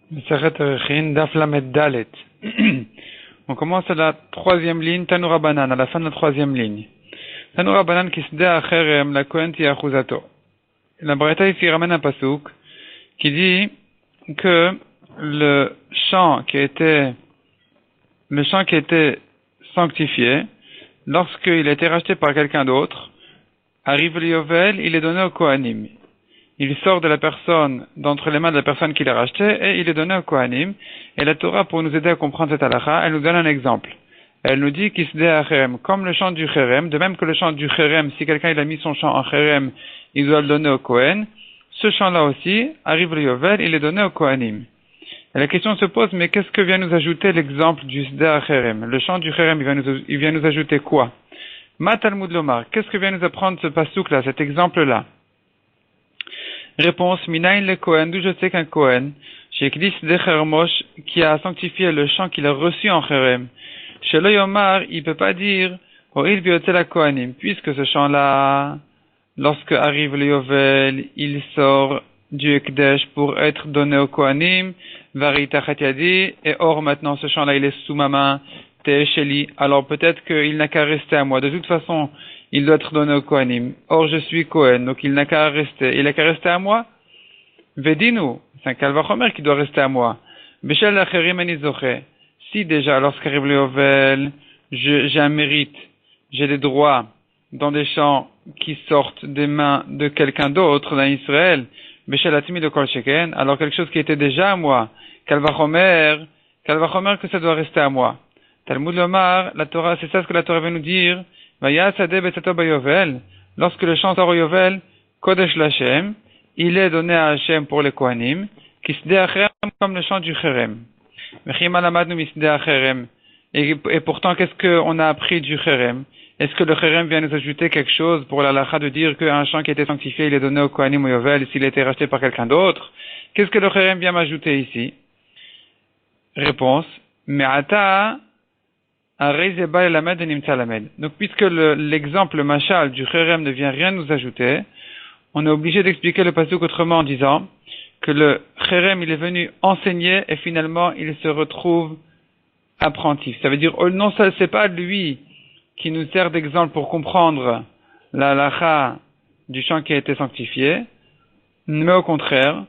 Masechet Erechin, Daf Lamed Dalet. On commence à la troisième ligne, Tanura Banan, à la fin de la troisième ligne. Tanura Banan qui se dit à Cherem, la Kohen Tiachuzato. La Braïta ici ramène un pasouk qui dit que le champ qui a été sanctifié, lorsqu'il a été racheté par quelqu'un d'autre, arrive le Yovel, il est donné au Kohanim. Il sort de la personne, d'entre les mains de la personne qui l'a racheté, et il est donné au Kohanim. Et la Torah, pour nous aider à comprendre cette halakha, elle nous donne un exemple. Elle nous dit qu'Isdeh Cherem, comme le champ du Cherem, de même que le champ du Cherem, si quelqu'un il a mis son champ en Cherem, il doit le donner au Kohen. Ce champ-là aussi, arrive le Yovel, il est donné au Kohanim. Et la question se pose, mais qu'est-ce que vient nous ajouter l'exemple du Isdeh Cherem? Le champ du Cherem, il vient nous ajouter quoi? Ma Talmud Lomar, qu'est-ce que vient nous apprendre ce pasouk-là, cet exemple-là? Réponse, Minayin le Kohen, d'où je sais qu'un Kohen, chez Kdis de Chermosh, qui a sanctifié le champ qu'il a reçu en Cherem, chez le Yomar, il peut pas dire, Oil biotela Kohanim, puisque ce champ-là, lorsque arrive le Yovel, il sort du Ekdesh pour être donné au Kohanim, Varita Chatiadi, et or maintenant ce champ-là, il est sous ma main, Tehesheli, alors peut-être qu'il n'a qu'à rester à moi. De toute façon, il doit être donné au Kohanim. Or, je suis Kohen, donc il n'a qu'à rester. Il n'a qu'à rester à moi. Vedinu, c'est un Kalvachomer qui doit rester à moi. Beshel lacherim enizoche. Si déjà, lorsqu'arrive le Yovel, j'ai un mérite, j'ai des droits dans des champs qui sortent des mains de quelqu'un d'autre dans Israël, Beshel atmi de kol sheken, alors quelque chose qui était déjà à moi, Kalvachomer que ça doit rester à moi. Talmud Lomar, la Torah, c'est ça ce que la Torah veut nous dire. Lorsque le champ sort au Yovel, Kodesh Lachem, il est donné à Hachem pour les Kohanim, qui se dit comme le champ du Cherem. Et pourtant, qu'est-ce qu'on a appris du Cherem? Est-ce que le Cherem vient nous ajouter quelque chose pour la lacha de dire qu'un champ qui a été sanctifié, il est donné au Kohanim au Yovel s'il a été racheté par quelqu'un d'autre? Qu'est-ce que le Cherem vient m'ajouter ici? Réponse, Me'ata donc, puisque l'exemple machal du Cherem ne vient rien nous ajouter, on est obligé d'expliquer le pasuk autrement en disant que le Cherem, il est venu enseigner et finalement il se retrouve apprenti. Ça veut dire, oh non, ça, c'est pas lui qui nous sert d'exemple pour comprendre la halakha du champ qui a été sanctifié, mais au contraire,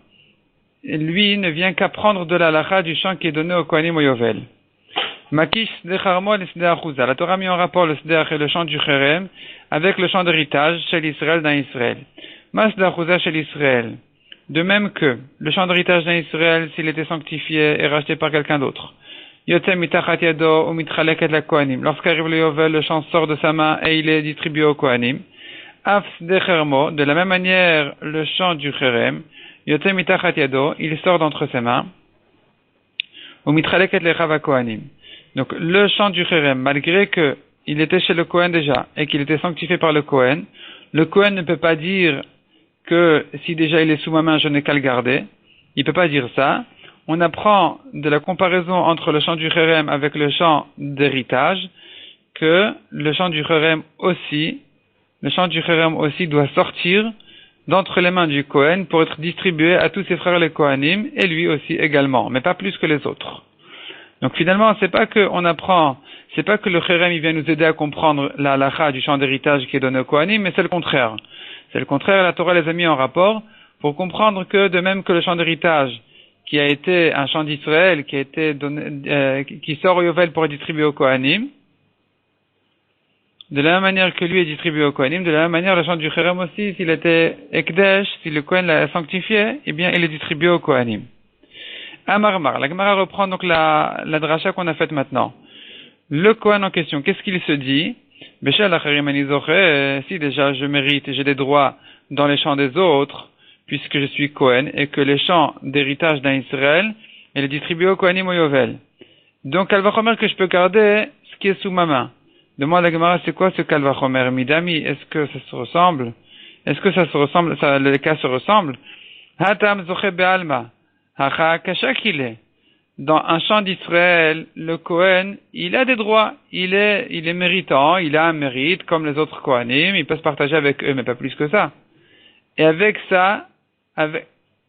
lui ne vient qu'apprendre de la halakha du champ qui est donné au Kohanim au Yovel. Makish de Charmo et Sdeh Achouza. La Torah a mis en rapport le Sdeh et le champ du Cherem avec le champ d'héritage chez l'Israël dans Israël. Mas Sdeh Achouza chez l'Israël. De même que le champ d'héritage dans Israël, s'il était sanctifié et racheté par quelqu'un d'autre. Yotem mitachat yado ou mitraleket la Kohanim. Lorsqu'arrive le Yovel, le champ sort de sa main et il est distribué au Kohanim. Af Sdeh Chermo. De la même manière, le champ du Cherem. Yotem mitachat yado. Il sort d'entre ses mains. Ou mitraleket lechava Kohanim. Donc, le champ du Cherem, malgré qu'il était chez le Kohen déjà, et qu'il était sanctifié par le Kohen ne peut pas dire que si déjà il est sous ma main, je n'ai qu'à le garder. Il peut pas dire ça. On apprend de la comparaison entre le champ du Cherem avec le champ d'héritage, que le champ du Cherem aussi doit sortir d'entre les mains du Kohen pour être distribué à tous ses frères les Kohanim, et lui aussi également, mais pas plus que les autres. Donc finalement, c'est pas que le Cherem il vient nous aider à comprendre la halakha du champ d'héritage qui est donné au Kohanim, mais c'est le contraire. C'est le contraire, la Torah les a mis en rapport pour comprendre que de même que le champ d'héritage qui a été un champ d'Israël qui a été donné, qui sort au Yovel pour être distribué au Kohanim, de la même manière que lui est distribué au Kohanim, de la même manière le champ du Cherem aussi, s'il était Ekdesh, si le Kohen l'a sanctifié, eh bien il est distribué au Kohanim. Amarmar, la Gemara reprend donc la dracha qu'on a faite maintenant. Le Kohen en question, qu'est-ce qu'il se dit? Beshel lacherim enizoche, si déjà je mérite et j'ai des droits dans les champs des autres, puisque je suis Kohen, et que les champs d'héritage d'un Israël, elle est distribuée au Kohanim au Yovel. Donc, Kalvachomer que je peux garder ce qui est sous ma main. Demande la Gemara, c'est quoi ce Kalvachomer? Midami, est-ce que ça se ressemble? Les cas se ressemblent? Hatam zoche be'alma. Qu'il est. Dans un champ d'Israël, le Kohen, il a des droits, il est méritant, il a un mérite, comme les autres Kohanim, il peut se partager avec eux, mais pas plus que ça. Et avec ça,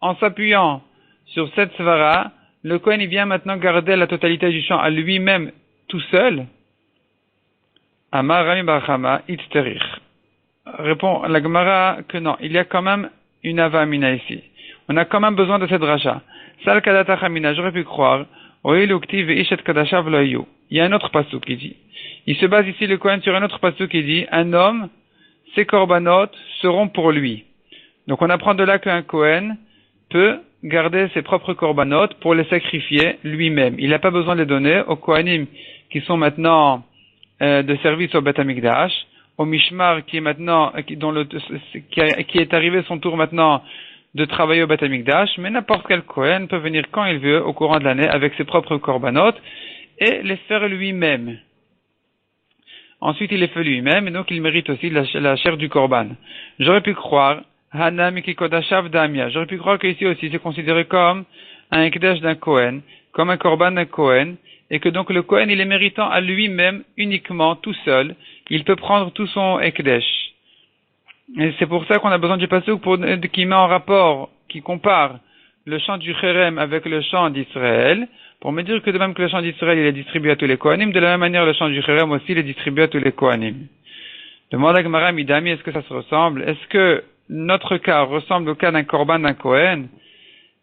en s'appuyant sur cette svara, le Kohen il vient maintenant garder la totalité du champ à lui-même tout seul, Amar Rami Barchama Itzterich. Répond la Gemara que non, il y a quand même une avamina ici. On a quand même besoin de cette dracha. Sal kadata chamina, j'aurais pu croire. Oiluktiv ishet kadashav loyu. Il y a un autre pasuk qui dit. Il se base ici le Kohen sur un autre pasuk qui dit un homme, ses korbanot seront pour lui. Donc on apprend de là qu'un Kohen peut garder ses propres korbanot pour les sacrifier lui-même. Il n'a pas besoin de les donner aux Kohanim qui sont maintenant de service au Beth Amikdash, au Mishmar qui est maintenant qui est arrivé son tour maintenant de travailler au Beth Amikdash, mais n'importe quel Kohen peut venir quand il veut au courant de l'année avec ses propres korbanot et les faire lui-même. Ensuite, il les fait lui-même et donc il mérite aussi la chair du korban. J'aurais pu croire Hanam Kikodashav Damia. J'aurais pu croire qu'ici aussi c'est considéré comme un ekdesh d'un Kohen, comme un korban d'un Kohen, et que donc le Kohen il est méritant à lui-même uniquement, tout seul. Il peut prendre tout son ekdesh. Et c'est pour ça qu'on a besoin du pasuk qui met en rapport, qui compare le chant du Cherem avec le chant d'Israël, pour me dire que de même que le chant d'Israël il est distribué à tous les Kohanim, de la même manière le chant du Cherem aussi il est distribué à tous les Kohanim. Demande à Gemara Midami, est-ce que ça se ressemble? Est-ce que notre cas ressemble au cas d'un korban d'un Kohen?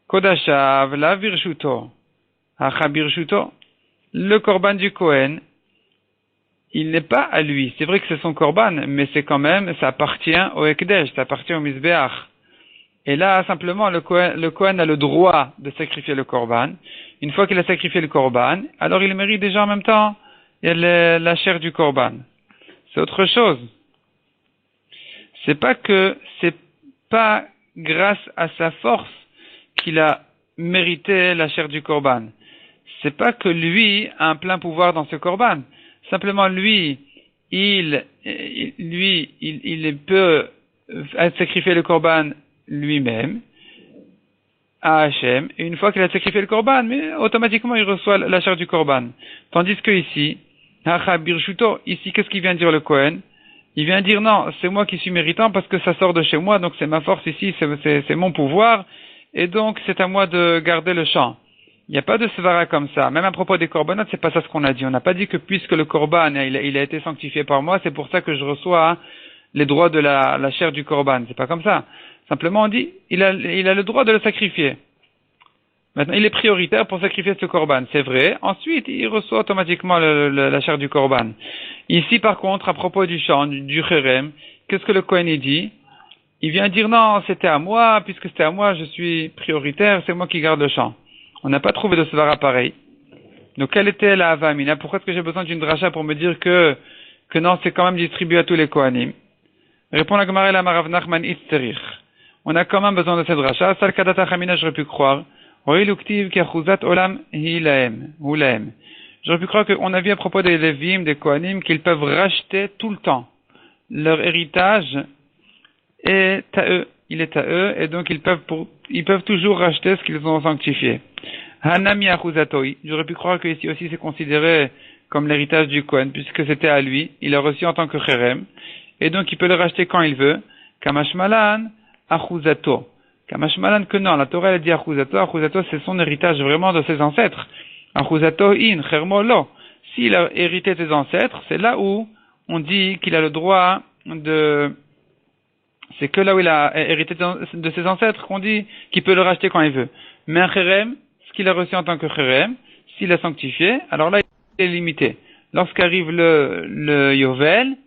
Kodashav la virshuto, acha birshuto. Le korban du Kohen, il n'est pas à lui. C'est vrai que c'est son korban, mais c'est quand même, ça appartient au Ekdesh, ça appartient au Mizbeach. Et là, simplement, le Kohen a le droit de sacrifier le korban. Une fois qu'il a sacrifié le korban, alors il mérite déjà en même temps la chair du korban. C'est autre chose. C'est pas grâce à sa force qu'il a mérité la chair du korban. C'est pas que lui a un plein pouvoir dans ce korban. Simplement lui, il peut sacrifier le korban lui-même à Hachem. Et une fois qu'il a sacrifié le korban, mais automatiquement il reçoit la chair du korban. Tandis que ici, ici qu'est-ce qu'il vient dire le Kohen? Il vient dire non, c'est moi qui suis méritant parce que ça sort de chez moi, donc c'est ma force ici, c'est mon pouvoir, et donc c'est à moi de garder le champ. Il n'y a pas de svara comme ça. Même à propos des korbanot, c'est pas ça ce qu'on a dit. On n'a pas dit que puisque le korban, il a été sanctifié par moi, c'est pour ça que je reçois les droits de la chair du korban. C'est pas comme ça. Simplement on dit, il a le droit de le sacrifier. Maintenant, il est prioritaire pour sacrifier ce korban, c'est vrai. Ensuite, il reçoit automatiquement la chair du korban. Ici, par contre, à propos du chant, du Cherem, qu'est-ce que le Kohen dit? Il vient dire non, c'était à moi, puisque c'était à moi, je suis prioritaire, c'est moi qui garde le chant. On n'a pas trouvé de svara pareil. Donc, quelle était la avamina? Pourquoi est-ce que j'ai besoin d'une dracha pour me dire que non, c'est quand même distribué à tous les Kohanim? Répond la Gemara la Marav Nachman Itzterich. On a quand même besoin de cette dracha. Sal kadata chamina, j'aurais pu croire. J'aurais pu croire qu'on a vu à propos des Lévim, des Kohanim, qu'ils peuvent racheter tout le temps. Leur héritage est à eux. Il est à eux, et donc ils peuvent toujours racheter ce qu'ils ont sanctifié. Hanami achuzatoi. J'aurais pu croire que ici aussi c'est considéré comme l'héritage du Kohen, puisque c'était à lui. Il l'a reçu en tant que Cherem, et donc il peut le racheter quand il veut. Kamashmalan achuzato. Kamashmalan que non, la Torah elle dit achuzato c'est son héritage vraiment de ses ancêtres. Achuzato in, chermo lo. S'il a hérité de ses ancêtres, c'est là où on dit qu'il a le droit c'est que là où il a hérité de ses ancêtres qu'on dit qu'il peut le racheter quand il veut. Mais un Cherem, ce qu'il a reçu en tant que Cherem, s'il a sanctifié, alors là il est limité. Lorsqu'arrive le Yovel,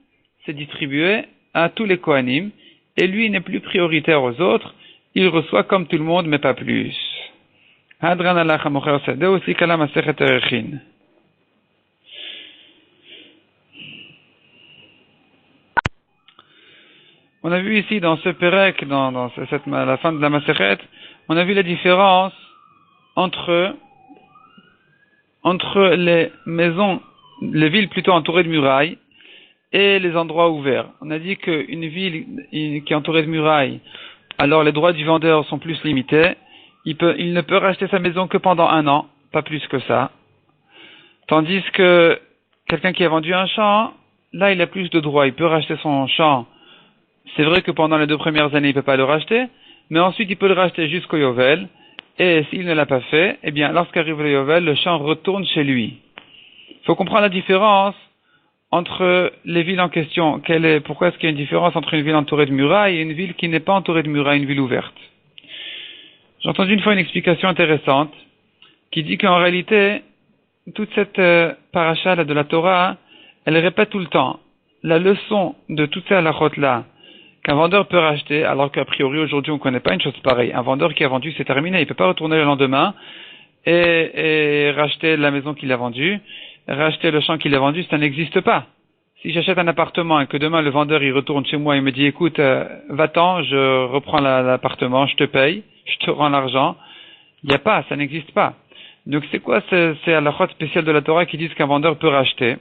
c'est distribué à tous les Kohanim, et lui il n'est plus prioritaire aux autres, il reçoit comme tout le monde, mais pas plus. Hadran Allah Hamocher Sadeh aussi Kalam Masechet Erechin. On a vu ici dans ce Perek, dans la fin de la Masechet, on a vu la différence entre les maisons, les villes plutôt entourées de murailles et les endroits ouverts. On a dit qu'une ville qui est entourée de murailles, alors les droits du vendeur sont plus limités. Il ne peut racheter sa maison que pendant 1 an, pas plus que ça. Tandis que quelqu'un qui a vendu un champ, là il a plus de droits, il peut racheter son champ. C'est vrai que pendant les 2 premières années il ne peut pas le racheter, mais ensuite il peut le racheter jusqu'au Yovel, Et s'il ne l'a pas fait, eh bien, lorsqu'arrive le Yovel, le champ retourne chez lui. Il faut comprendre la différence entre les villes en question. Pourquoi est-ce qu'il y a une différence entre une ville entourée de murailles et une ville qui n'est pas entourée de murailles, une ville ouverte? J'ai entendu une fois une explication intéressante qui dit qu'en réalité, toute cette paracha de la Torah, elle répète tout le temps la leçon de toutes ces halakhot-là qu'un vendeur peut racheter, alors qu'a priori aujourd'hui on ne connaît pas une chose pareille. Un vendeur qui a vendu, c'est terminé, il ne peut pas retourner le lendemain et racheter la maison qu'il a vendue, racheter le champ qu'il a vendu, ça n'existe pas. Si j'achète un appartement et que demain le vendeur il retourne chez moi et me dit écoute, va-t'en, je reprends l'appartement, je te paye, je te rends l'argent, il n'y a pas, ça n'existe pas. Donc c'est quoi ces halakhot spéciales de la Torah qui disent qu'un vendeur peut racheter?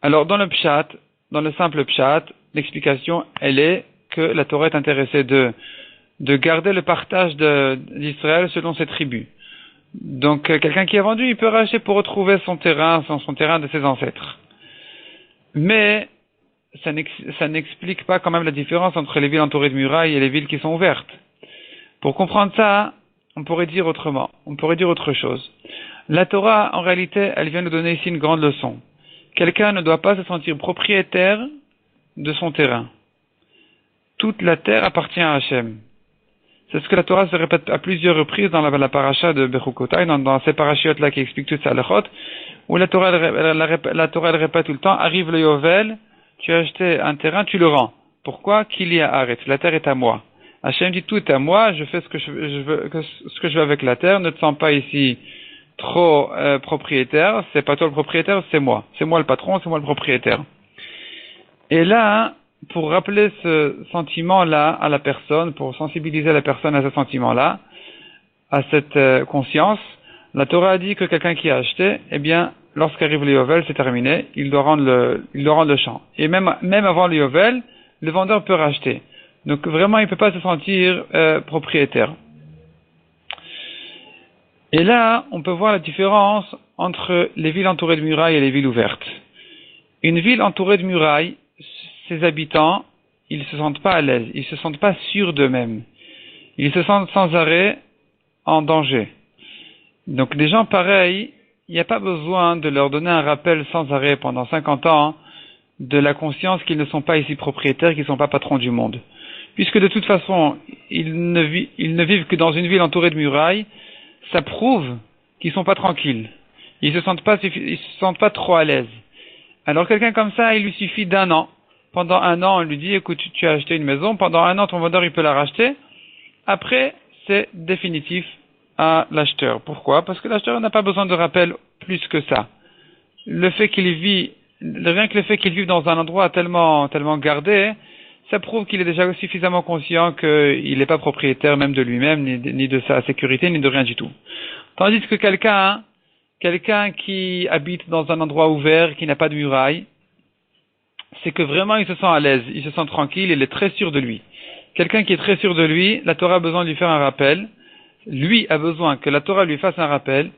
Alors dans le simple pshat, l'explication elle est que la Torah est intéressée de garder le partage d'Israël selon ses tribus. Donc quelqu'un qui a vendu, il peut racheter pour retrouver son terrain de ses ancêtres. Mais ça n'explique pas quand même la différence entre les villes entourées de murailles et les villes qui sont ouvertes. Pour comprendre ça, on pourrait dire autrement. On pourrait dire autre chose. La Torah, en réalité, elle vient nous donner ici une grande leçon. Quelqu'un ne doit pas se sentir propriétaire de son terrain. Toute la terre appartient à Hachem. C'est ce que la Torah se répète à plusieurs reprises dans la paracha de Bechukotai, dans ces parachiotes-là qui expliquent toutes ces halakhot, où la Torah elle répète tout le temps, arrive le Yovel, tu as acheté un terrain, tu le rends. Pourquoi? Qu'il y a arrête, la terre est à moi. Hachem dit tout est à moi, je fais ce que je veux avec la terre, ne te sens pas ici trop propriétaire, c'est pas toi le propriétaire, c'est moi. C'est moi le patron, c'est moi le propriétaire. Et là, pour rappeler ce sentiment-là à la personne, pour sensibiliser la personne à ce sentiment-là, à cette conscience, la Torah a dit que quelqu'un qui a acheté, eh bien, lorsqu'arrive le Yovel, c'est terminé, il doit rendre le champ. Et même avant le Yovel, le vendeur peut racheter. Donc vraiment, il ne peut pas se sentir propriétaire. Et là, on peut voir la différence entre les villes entourées de murailles et les villes ouvertes. Une ville entourée de murailles, ses habitants, ils ne se sentent pas à l'aise, ils ne se sentent pas sûrs d'eux-mêmes. Ils se sentent sans arrêt en danger. Donc des gens pareils, il n'y a pas besoin de leur donner un rappel sans arrêt pendant 50 ans de la conscience qu'ils ne sont pas ici propriétaires, qu'ils ne sont pas patrons du monde. Puisque de toute façon, ils ne vivent que dans une ville entourée de murailles, ça prouve qu'ils ne sont pas tranquilles. Ils se sentent pas trop à l'aise. Alors quelqu'un comme ça, il lui suffit d'un an. Pendant un an, on lui dit, écoute, tu as acheté une maison, pendant un an, ton vendeur, il peut la racheter. Après, c'est définitif à l'acheteur. Pourquoi? Parce que l'acheteur n'a pas besoin de rappel plus que ça. Rien que le fait qu'il vive dans un endroit tellement gardé, ça prouve qu'il est déjà suffisamment conscient qu'il n'est pas propriétaire même de lui-même, ni de sa sécurité, ni de rien du tout. Tandis que quelqu'un qui habite dans un endroit ouvert, qui n'a pas de muraille, c'est que vraiment il se sent à l'aise, il se sent tranquille, il est très sûr de lui. Quelqu'un qui est très sûr de lui, la Torah a besoin de lui faire un rappel, lui a besoin que la Torah lui fasse un rappel,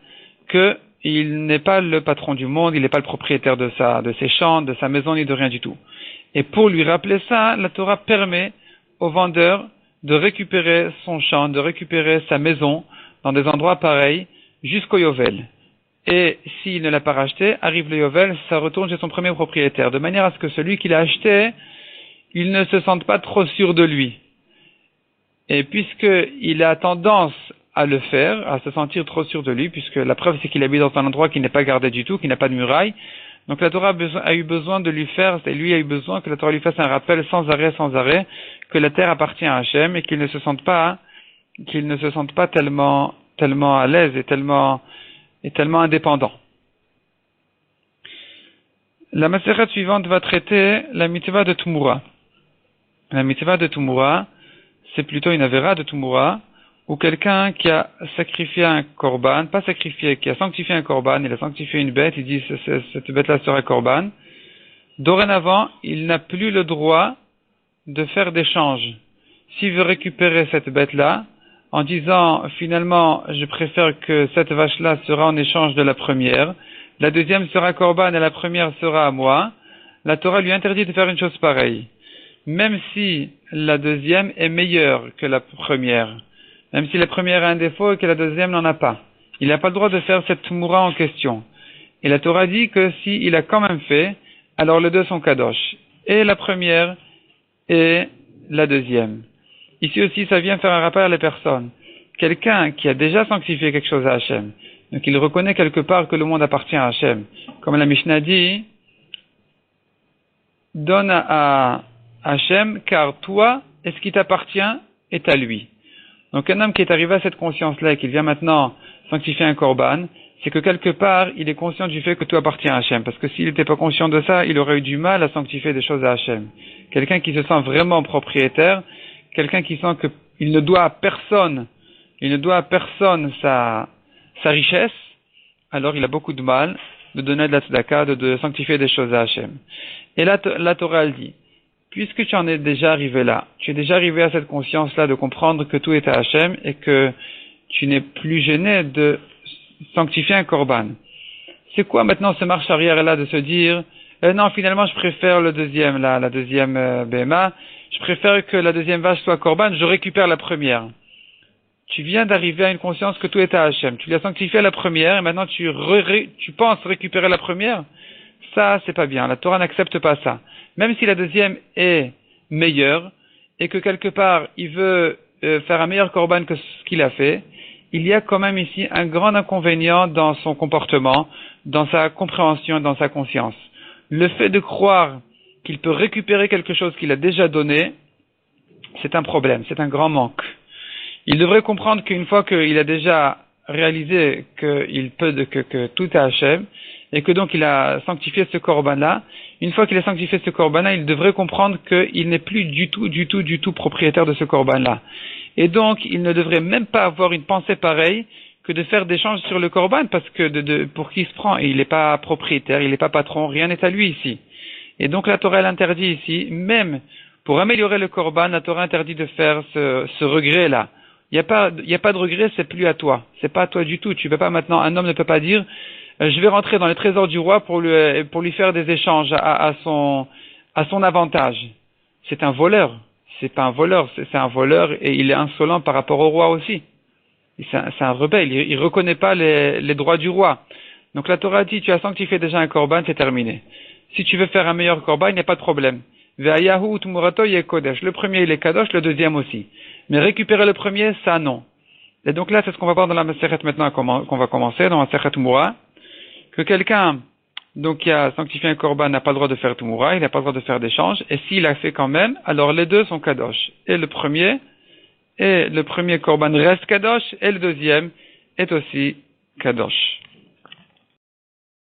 qu'il n'est pas le patron du monde, il n'est pas le propriétaire de ses champs, de sa maison, ni de rien du tout. Et pour lui rappeler ça, la Torah permet au vendeur de récupérer son champ, de récupérer sa maison dans des endroits pareils jusqu'au Yovel. Et s'il ne l'a pas racheté, arrive le Yovel, ça retourne chez son premier propriétaire, de manière à ce que celui qui l'a acheté, il ne se sente pas trop sûr de lui. Et puisqu'il a tendance à le faire, à se sentir trop sûr de lui, puisque la preuve c'est qu'il habite dans un endroit qui n'est pas gardé du tout, qui n'a pas de muraille, donc la Torah a eu besoin de lui faire, et lui a eu besoin que la Torah lui fasse un rappel sans arrêt, que la terre appartient à Hachem et qu'il ne se sente pas tellement à l'aise et tellement indépendant. La maseret suivante va traiter la mitzvah de Tumura. La mitzvah de Tumura, c'est plutôt une avéra de Tumura, où quelqu'un qui a sacrifié un korban, qui a sanctifié un korban, il a sanctifié une bête, il dit cette bête-là sera korban. Dorénavant, il n'a plus le droit de faire d'échange. S'il veut récupérer cette bête-là, en disant finalement je préfère que cette vache-là sera en échange de la première, la deuxième sera korban et la première sera à moi, la Torah lui interdit de faire une chose pareille. Même si la deuxième est meilleure que la première. même si la première a un défaut et que la deuxième n'en a pas. Il n'a pas le droit de faire cette Tmoura en question. Et la Torah dit que s'il a quand même fait, alors les deux sont kadosh. Et la première et la deuxième. Ici aussi, ça vient faire un rappel à la personne. Quelqu'un qui a déjà sanctifié quelque chose à Hachem, donc il reconnaît quelque part que le monde appartient à Hachem. Comme la Mishnah dit, donne à Hachem, car toi, et ce qui t'appartient est à lui. Donc un homme qui est arrivé à cette conscience-là et qui vient maintenant sanctifier un korban, c'est que quelque part, il est conscient du fait que tout appartient à Hachem. Parce que s'il n'était pas conscient de ça, il aurait eu du mal à sanctifier des choses à Hachem. Quelqu'un qui se sent vraiment propriétaire, quelqu'un qui sent qu'il ne doit à personne, sa richesse, alors il a beaucoup de mal de donner de la tzedaka, de sanctifier des choses à Hachem. Et là, la Torah elle dit, puisque tu en es déjà arrivé là, tu es déjà arrivé à cette conscience-là de comprendre que tout est à Hachem et que tu n'es plus gêné de sanctifier un korban. C'est quoi maintenant ce marche arrière-là de se dire, non, finalement je préfère le deuxième, la deuxième BMA, je préfère que la deuxième vache soit korban, je récupère la première. Tu viens d'arriver à une conscience que tout est à Hachem. Tu l'as sanctifié à la première et maintenant tu penses récupérer la première. Ça, c'est pas bien. La Torah n'accepte pas ça. Même si la deuxième est meilleure et que quelque part il veut faire un meilleur korban que ce qu'il a fait, il y a quand même ici un grand inconvénient dans son comportement, dans sa compréhension, dans sa conscience. Le fait de croire qu'il peut récupérer quelque chose qu'il a déjà donné, c'est un problème, c'est un grand manque. Il devrait comprendre qu'une fois qu'il a déjà réalisé que tout est Hachem, et que donc il a sanctifié ce korban-là, une fois qu'il a sanctifié ce korban-là, il devrait comprendre qu'il n'est plus du tout propriétaire de ce korban-là. Et donc, il ne devrait même pas avoir une pensée pareille que de faire des changes sur le korban, parce que pour qui il se prend, et il n'est pas propriétaire, il n'est pas patron, rien n'est à lui ici. Et donc la Torah l'interdit ici, même pour améliorer le korban, la Torah interdit de faire ce regret-là. Il n'y a pas de regret, c'est plus à toi. C'est pas à toi du tout. Tu peux pas maintenant, un homme ne peut pas dire, je vais rentrer dans les trésors du roi pour lui faire des échanges à son avantage. C'est un voleur. C'est pas un voleur, c'est un voleur et il est insolent par rapport au roi aussi. C'est un rebelle, il reconnaît pas les droits du roi. Donc la Torah dit, tu as sanctifié déjà un korban, c'est terminé. Si tu veux faire un meilleur korban, il n'y a pas de problème. Ve'ayahu utmurato yekodesh. Le premier il est kadosh, le deuxième aussi. Mais récupérer le premier, ça non. Et donc là, c'est ce qu'on va voir dans la Masechet maintenant qu'on va commencer, dans la Masechet Tmura, que quelqu'un donc qui a sanctifié un korban n'a pas le droit de faire Tmura, il n'a pas le droit de faire d'échange, et s'il a fait quand même, alors les deux sont kadosh. Et le premier korban reste kadosh, et le deuxième est aussi kadosh.